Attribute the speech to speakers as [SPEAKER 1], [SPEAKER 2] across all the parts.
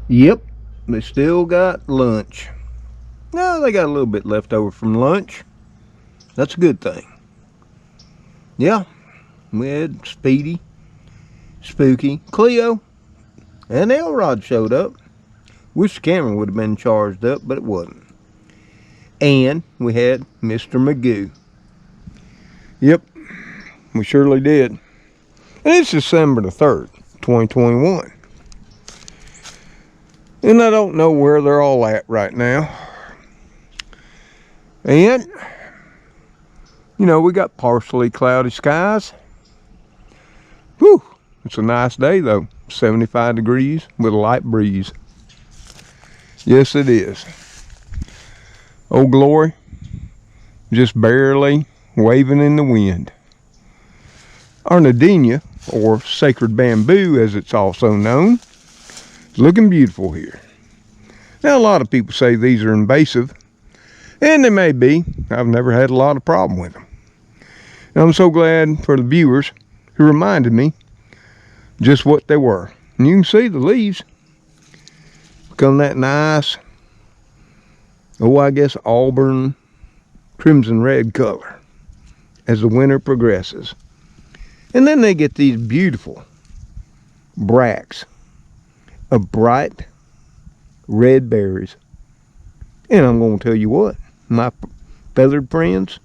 [SPEAKER 1] Yep, they still got lunch. No, they got a little bit left over from lunch. That's a good thing. Yeah, we had Speedy, Spooky, Cleo, and Elrod showed up. Wish the camera would have been charged up, but it wasn't. And we had Mr. Magoo. Yep, we surely did. And it's December the 3rd, 2021. And I don't know where they're all at right now. And, we got partially cloudy skies. Whew, it's a nice day though. 75 degrees with a light breeze. Yes, it is. Oh, glory, just barely waving in the wind. Our Nadinia, or sacred bamboo as it's also known, is looking beautiful here. Now, a lot of people say these are invasive, and they may be. I've never had a lot of problem with them. And I'm so glad for the viewers who reminded me just what they were. And you can see the leaves become that nice, I guess auburn, crimson red color as the winter progresses. And then they get these beautiful bracts of bright red berries. And I'm going to tell you what, my feathered friends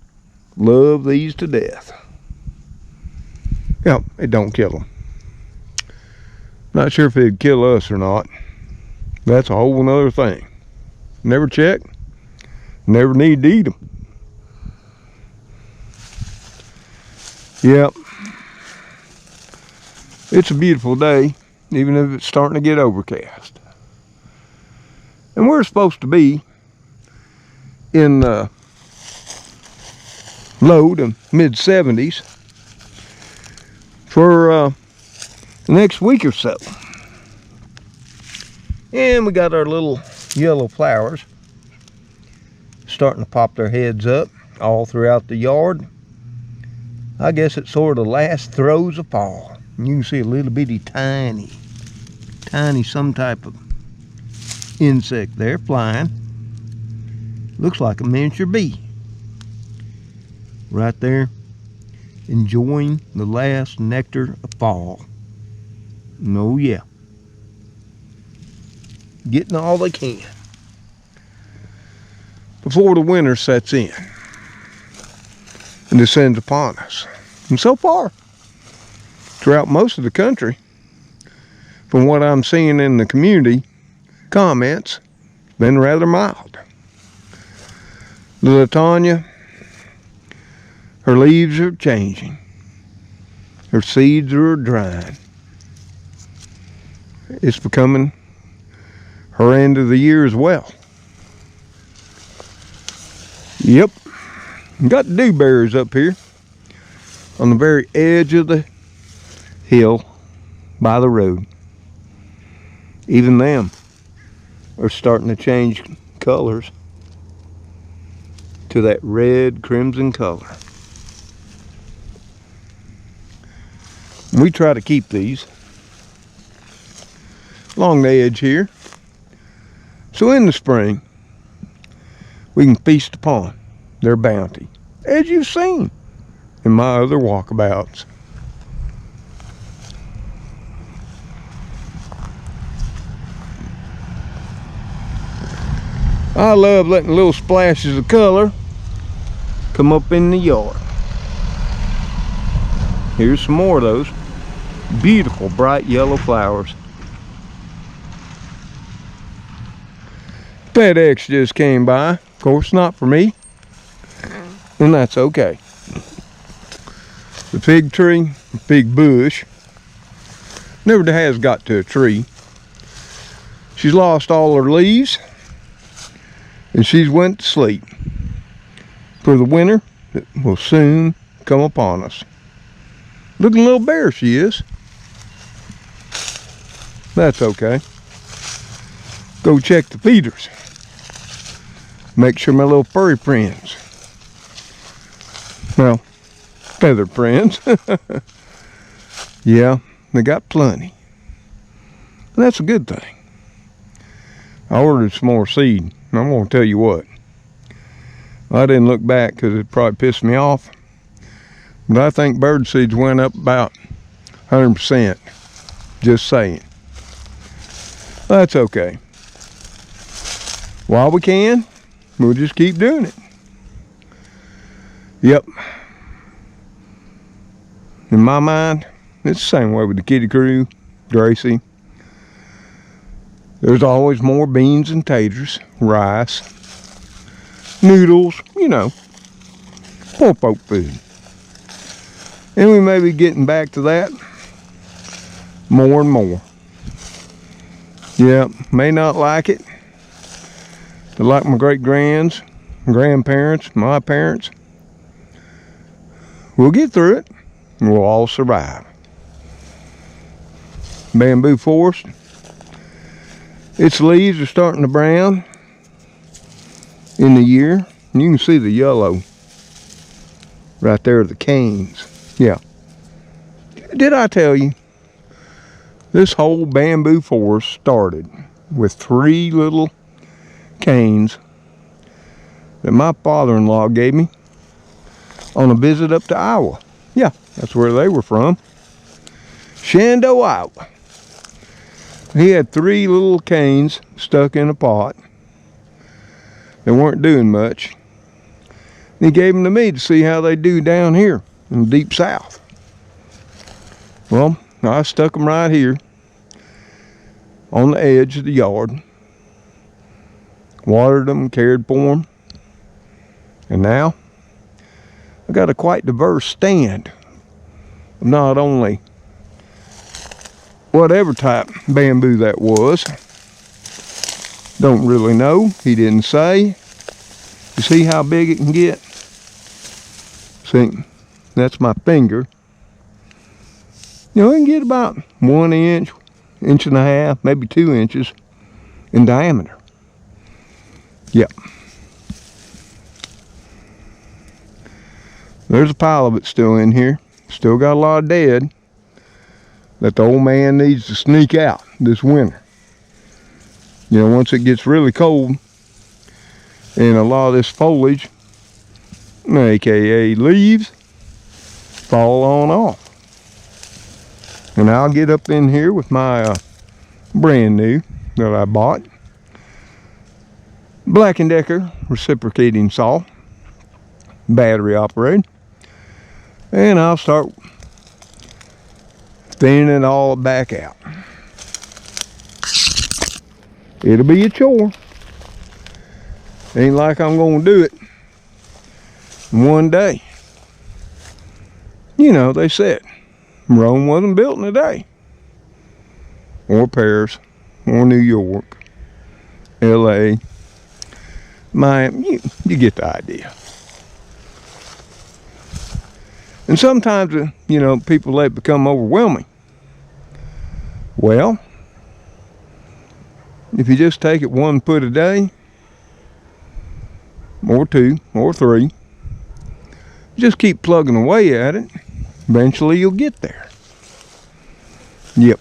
[SPEAKER 1] love these to death. Yeah, it don't kill them. Not sure if it'd kill us or not. That's a whole nother thing. Never check, never need to eat them. Yep. It's a beautiful day, even if it's starting to get overcast. And we're supposed to be in low to mid 70s for the next week or so. And we got our little yellow flowers starting to pop their heads up all throughout the yard. I guess it's sort of the last throes of fall. And you can see a little bitty tiny some type of insect there flying. Looks like a miniature bee. Right there, enjoying the last nectar of fall. Oh yeah. Getting all they can before the winter sets in and descends upon us. And so far, throughout most of the country, from what I'm seeing in the community comments, it's been rather mild. Little Tanya, her leaves are changing. Her seeds are drying. It's becoming her end of the year as well. Yep. Got dewberries up here on the very edge of the hill by the road. Even them are starting to change colors to that red crimson color. We try to keep these along the edge here, so in the spring we can feast upon their bounty, as you've seen in my other walkabouts. I love letting little splashes of color come up in the yard. Here's some more of those beautiful bright yellow flowers. FedEx just came by. Of course, not for me. And that's okay. The fig tree, the fig bush, never has got to a tree. She's lost all her leaves, and she's went to sleep for the winter that will soon come upon us. Looking a little bare she is. That's okay. Go check the feeders. Make sure my little furry friends, well, feathered friends, yeah, they got plenty. And that's a good thing. I ordered some more seed. And I'm going to tell you what. I didn't look back because it probably pissed me off. But I think bird seeds went up about 100%. Just saying. That's okay. While we can, we'll just keep doing it. Yep. In my mind, it's the same way with the kitty crew, Gracie. There's always more beans and taters, rice, noodles, you know, poor folk food. And we may be getting back to that more and more. Yeah, may not like it. But like my great-grands, grandparents, my parents, we'll get through it and we'll all survive. Bamboo forest. Its leaves are starting to brown in the year. And you can see the yellow right there, the canes. Yeah. Did I tell you? This whole bamboo forest started with 3 little canes that my father-in-law gave me on a visit up to Iowa. Yeah, that's where they were from. Shenandoah, Iowa. He had 3 little canes stuck in a pot. They weren't doing much. He gave them to me to see how they do down here in the deep south. Well, I stuck them right here on the edge of the yard. Watered them, cared for them. And now I got a quite diverse stand of not only whatever type bamboo that was. Don't really know. He didn't say. You see how big it can get? See, that's my finger. You know, it can get about 1 inch, 1.5 inches, maybe 2 inches in diameter. Yep. There's a pile of it still in here. Still got a lot of dead that the old man needs to sneak out this winter. You know, once it gets really cold and a lot of this foliage, aka leaves, fall on off. And I'll get up in here with my brand new that I bought Black & Decker reciprocating saw, battery operated, and I'll start thinning it all back out. It'll be a chore. Ain't like I'm gonna do it in one day. You know, they said Rome wasn't built in a day, or Paris, or New York, LA, Miami. You get the idea. And sometimes, you know, people let it become overwhelming. Well, if you just take it 1 foot a day, or 2, or 3, just keep plugging away at it, eventually you'll get there. Yep.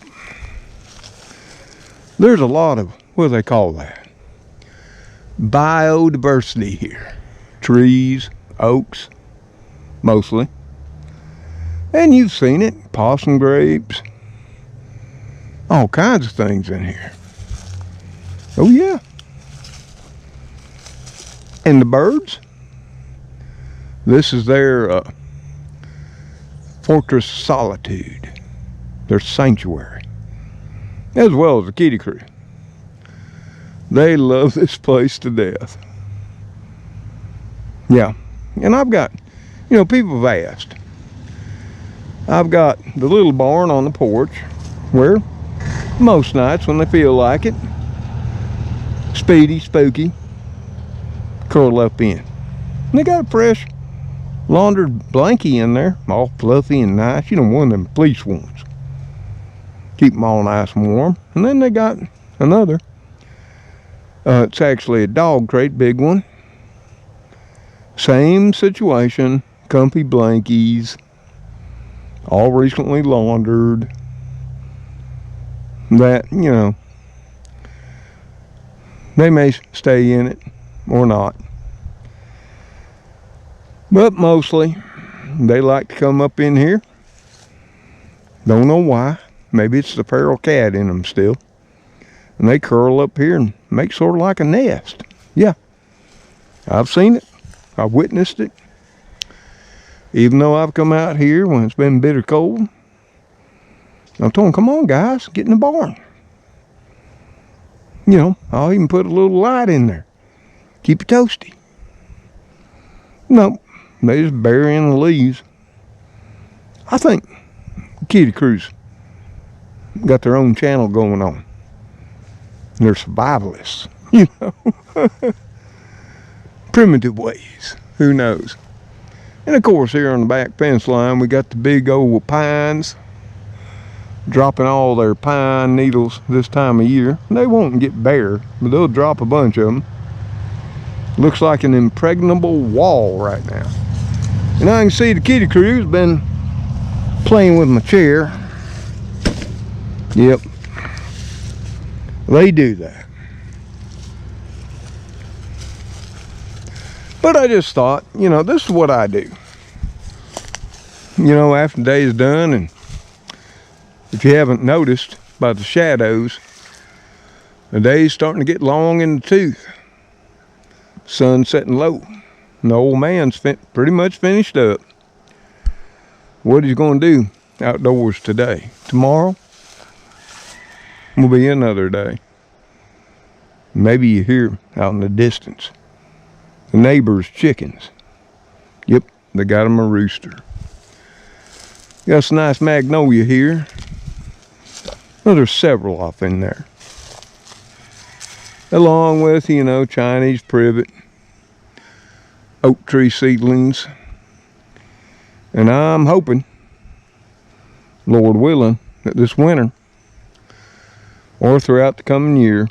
[SPEAKER 1] There's a lot of, what do they call that? Biodiversity here. Trees, oaks, mostly. And you've seen it, possum grapes, all kinds of things in here. Oh yeah. And the birds, this is their fortress solitude, their sanctuary, as well as the kitty crew. They love this place to death. Yeah, and I've got, you know, people have asked. I've got the little barn on the porch where most nights when they feel like it, Speedy, Spooky, curl up in. And they got a fresh laundered blankie in there, all fluffy and nice. You know, one of them fleece ones. Keep them all nice and warm. And then they got another. It's actually a dog crate, big one. Same situation, comfy blankies, all recently laundered. That, you know, They may stay in it or not. But mostly, they like to come up in here. Don't know why. Maybe it's the feral cat in them still. And they curl up here and make sort of like a nest. Yeah, I've seen it. I've witnessed it. Even though I've come out here when it's been bitter cold, I told them, come on guys, get in the barn. You know, I'll even put a little light in there. Keep it toasty. Nope, they just burying the leaves. I think Kitty Crews got their own channel going on. They're survivalists, you know. Primitive ways, who knows. And of course here on the back fence line we got the big old pines, dropping all their pine needles this time of year. They won't get bare, but they'll drop a bunch of them. Looks like an impregnable wall right now. And I can see the Kitty Crew's been playing with my chair. Yep, they do that. But I just thought, you know, this is what I do. You know, after the day is done, and if you haven't noticed by the shadows, the day's starting to get long in the tooth. Sun's setting low. And the old man's pretty much finished up. What he's going to do outdoors today. Tomorrow will be another day. Maybe you hear out in the distance the neighbor's chickens. Yep, they got them a rooster. Got some nice magnolia here. Well, there's several off in there. Along with, you know, Chinese privet, oak tree seedlings. And I'm hoping, Lord willing, that this winter or throughout the coming year,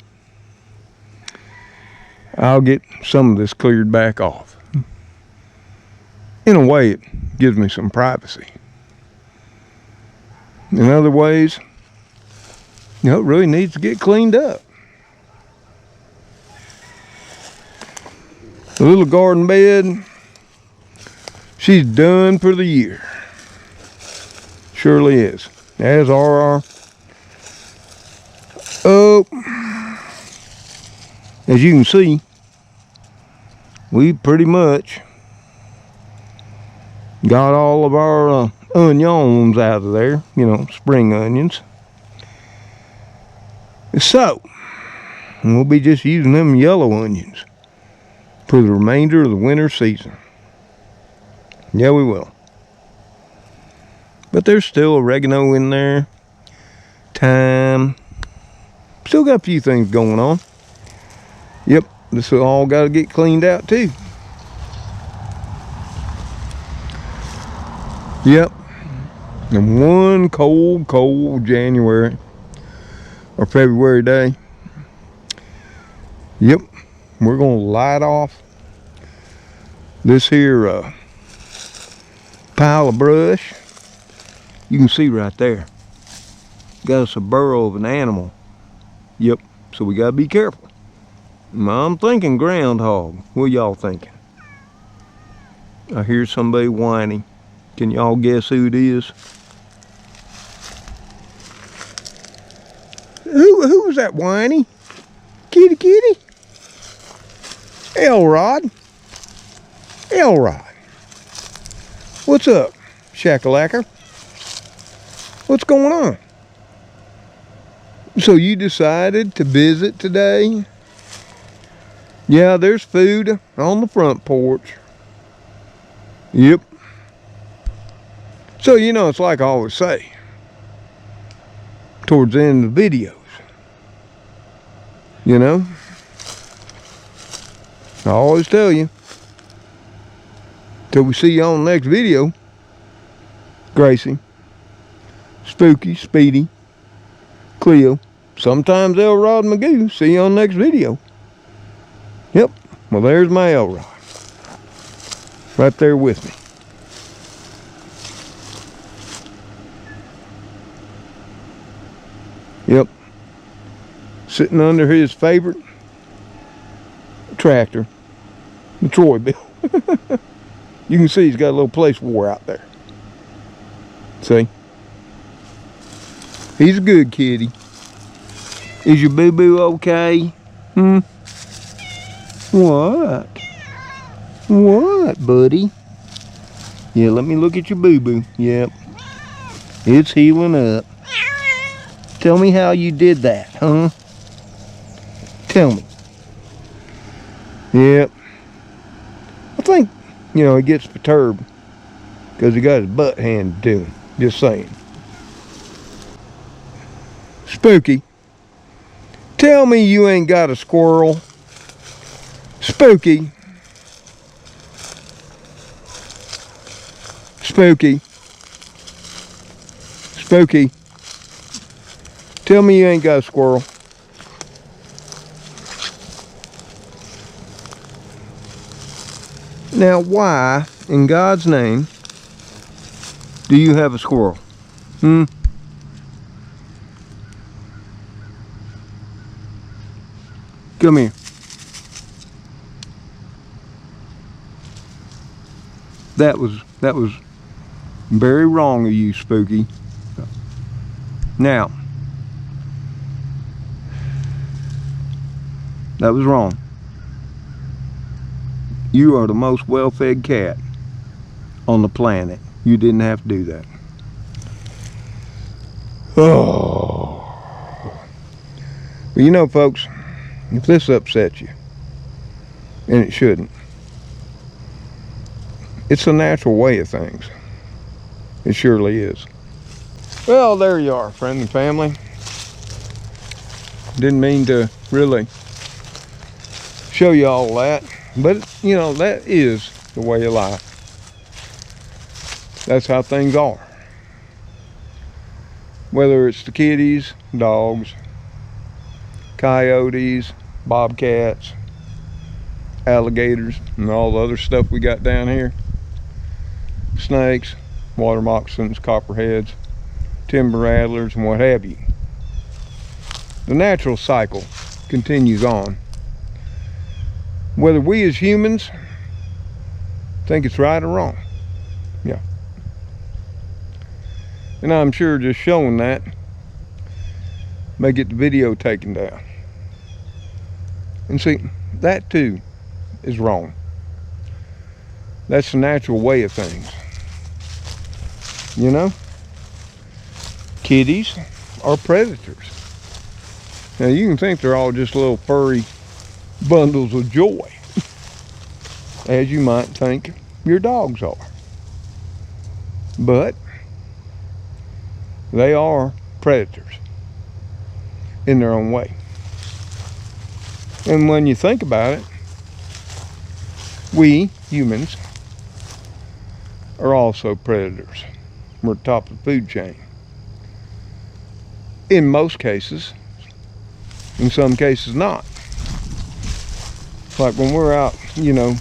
[SPEAKER 1] I'll get some of this cleared back off. In a way, it gives me some privacy. In other ways, you know, it really needs to get cleaned up. The little garden bed, she's done for the year. Surely is. As are our, as you can see, we pretty much got all of our onions out of there, you know, spring onions. So, we'll be just using them yellow onions for the remainder of the winter season. Yeah, we will. But there's still oregano in there, thyme. Still got a few things going on. Yep, this all got to get cleaned out too. Yep, and one cold January or February day. Yep, we're gonna light off this here pile of brush. You can see right there, got us a burrow of an animal. Yep, so we gotta be careful. I'm thinking groundhog. What y'all thinking? I hear somebody whining. Can y'all guess who it is? Who's that whiny? Kitty? Elrod. What's up, shakalaka? What's going on? So you decided to visit today? Yeah, there's food on the front porch. Yep. So, you know, it's like I always say, towards the end of the videos, you know, I always tell you, till we see you on the next video, Gracie, Spooky, Speedy, Cleo, sometimes Elrod and Magoo, see you on the next video. Yep, well there's my Elrod, right there with me. Yep, sitting under his favorite tractor, the Troy Bill. You can see he's got a little place war out there. See? He's a good kitty. Is your boo-boo okay? Hmm? What? What, buddy? Yeah, let me look at your boo-boo. Yep. It's healing up. Tell me how you did that, huh? Tell me. Yep. I think, you know, he gets perturbed because he got his butt handed to him. Just saying. Spooky. Tell me you ain't got a squirrel. Spooky. Spooky. Spooky. Tell me you ain't got a squirrel. Now why, in God's name, do you have a squirrel? Hmm? Come here. That was very wrong of you, Spooky. Now, that was wrong. You are the most well-fed cat on the planet. You didn't have to do that. Oh. Well, you know, folks, if this upsets you, and it shouldn't, it's a natural way of things. It surely is. Well, there you are, friend and family. Didn't mean to really show you all that, but you know, that is the way of life. That's how things are. Whether it's the kitties, dogs, coyotes, bobcats, alligators, and all the other stuff we got down here. Snakes, water moccasins, copperheads, timber rattlers, and what have you. The natural cycle continues on. Whether we as humans think it's right or wrong. Yeah. And I'm sure just showing that may get the video taken down. And see, that too is wrong. That's the natural way of things. You know? Kitties are predators. Now you can think they're all just little furry bundles of joy, as you might think your dogs are. But they are predators in their own way. And when you think about it, we humans are also predators. We're at the top of the food chain. In most cases, in some cases not. Like when we're out, you know,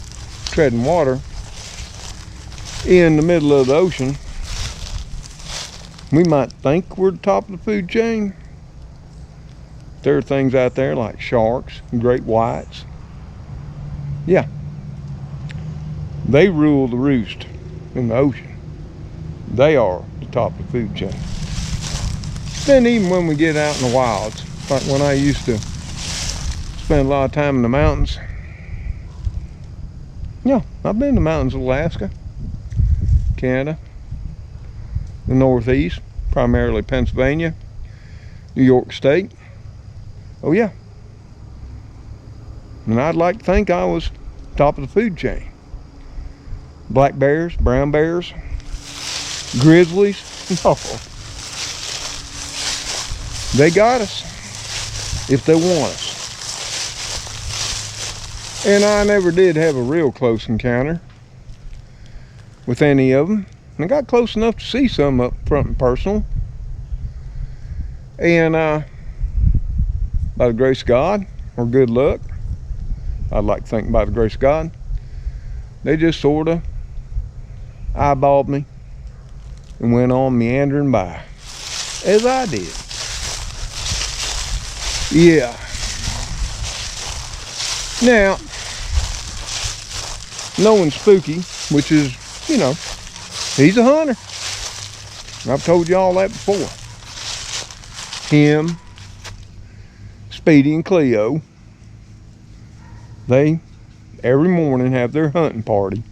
[SPEAKER 1] treading water in the middle of the ocean, we might think we're at the top of the food chain. There are things out there like sharks and great whites. Yeah. They rule the roost in the ocean. They are the top of the food chain. Then even when we get out in the wilds, like when I used to spend a lot of time in the mountains. Yeah, I've been in the mountains of Alaska, Canada, the Northeast, primarily Pennsylvania, New York State. Oh yeah. And I'd like to think I was top of the food chain. Black bears, brown bears, grizzlies, no. They got us if they want us. And I never did have a real close encounter with any of them. I got close enough to see some up front and personal. And by the grace of God, or good luck, I'd like to think by the grace of God, they just sort of eyeballed me and went on meandering by, as I did. Yeah. Now, knowing Spooky, which is, you know, he's a hunter. I've told you all that before. Him, Speedy, and Cleo, they every morning have their hunting party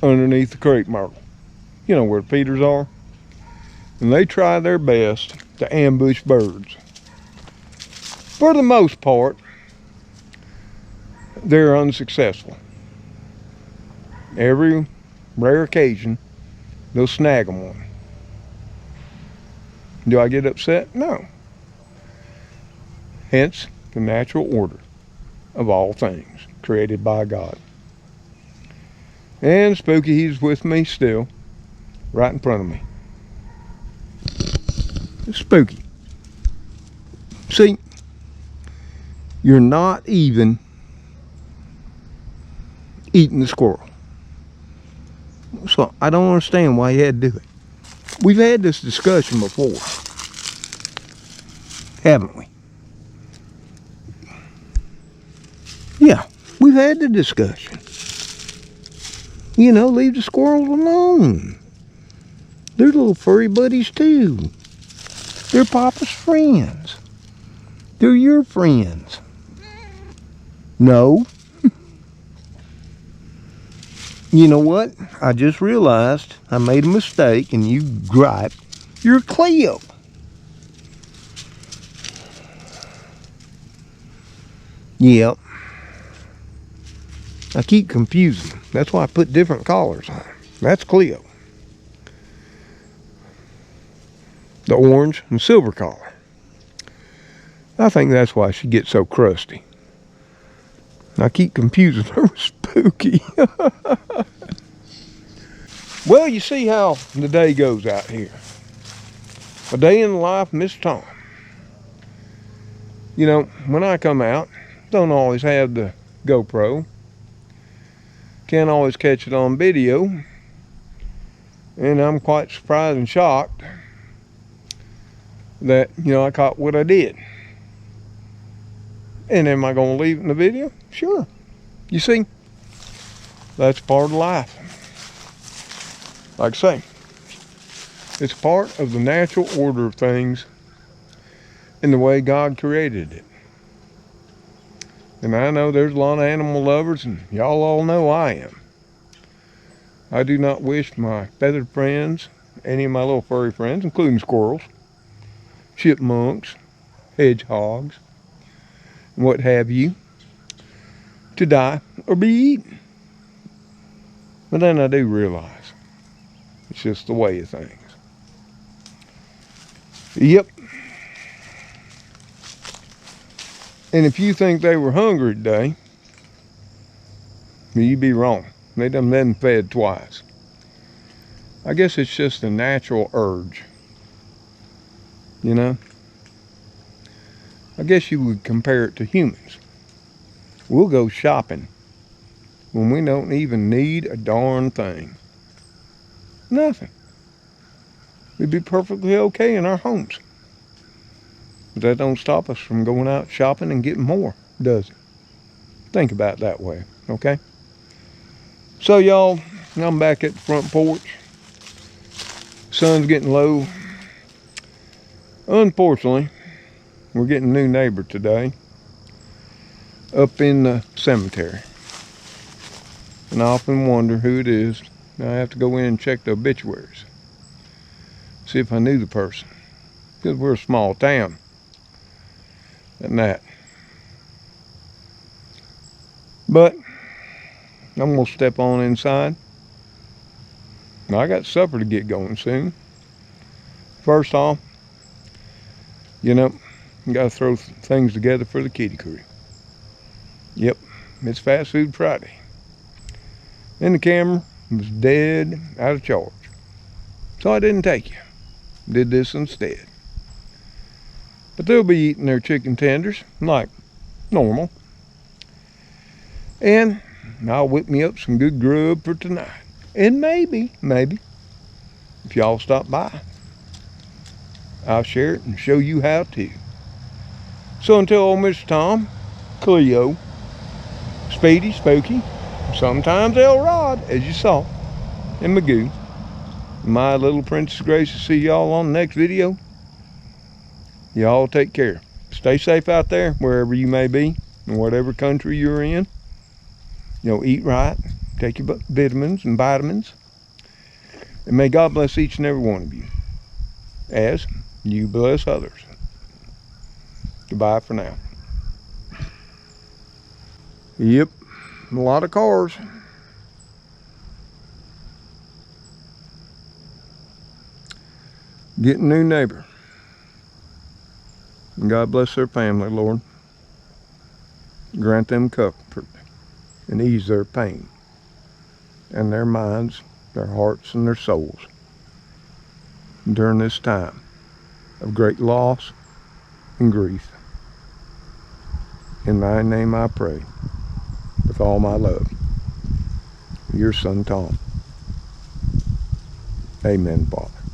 [SPEAKER 1] underneath the creek myrtle. You know where the feeders are? And they try their best to ambush birds. For the most part, they're unsuccessful. Every rare occasion, they'll snag them one. Do I get upset? No. Hence, the natural order of all things created by God. And Spooky, he's with me still, right in front of me. Spooky. See, you're not even eating the squirrel. So I don't understand why you had to do it. We've had this discussion before, haven't we? Yeah, we've had the discussion. You know, leave the squirrels alone. They're little furry buddies too. They're Papa's friends. They're your friends. No. You know what? I just realized I made a mistake and you griped. You're Cleo. Yep. I keep confusing them. That's why I put different collars on. That's Cleo. The orange and silver collar. I think that's why she gets so crusty. I keep confusing her with Spooky. Well, you see how the day goes out here. A day in the life of Mr. Tom. You know, when I come out, don't always have the GoPro. Can't always catch it on video. And I'm quite surprised and shocked that, you know, I caught what I did. And am I going to leave it in the video? Sure. You see, that's part of life. Like I say, it's part of the natural order of things in the way God created it. And I know there's a lot of animal lovers, and y'all all know I am. I do not wish my feathered friends, any of my little furry friends, including squirrels, chipmunks, hedgehogs, and what have you, to die or be eaten. But then I do realize it's just the way of things. Yep. And if you think they were hungry today, well, you'd be wrong. They done been fed twice. I guess it's just a natural urge. You know? I guess you would compare it to humans. We'll go shopping when we don't even need a darn thing. Nothing. We'd be perfectly okay in our homes. But that don't stop us from going out shopping and getting more, does it? Think about it that way, okay? So y'all, I'm back at the front porch. Sun's getting low. Unfortunately, we're getting a new neighbor today up in the cemetery. And I often wonder who it is. I have to go in and check the obituaries. See if I knew the person. Because we're a small town. And that. But I'm going to step on inside. Now, I got supper to get going soon. First off, you know, you got to throw things together for the kitty crew. Yep, it's Fast Food Friday. And the camera was dead out of charge. So I didn't take you. Did this instead. But they'll be eating their chicken tenders like normal. And I'll whip me up some good grub for tonight. And maybe, if y'all stop by, I'll share it and show you how to. So until old Mr. Tom, Cleo, Speedy, Spooky, Sometimes they'll rod, as you saw in Magoo. My little Princess Grace will see y'all on the next video. Y'all take care. Stay safe out there, wherever you may be, in whatever country you're in. You know, eat right, take your vitamins and vitamins. And may God bless each and every one of you, as you bless others. Goodbye for now. Yep, a lot of cars. Getting a new neighbor. And God bless their family, Lord. Grant them comfort and ease their pain and their minds, their hearts, and their souls during this time of great loss and grief. In thy name I pray with all my love. Your son, Tom. Amen, Father.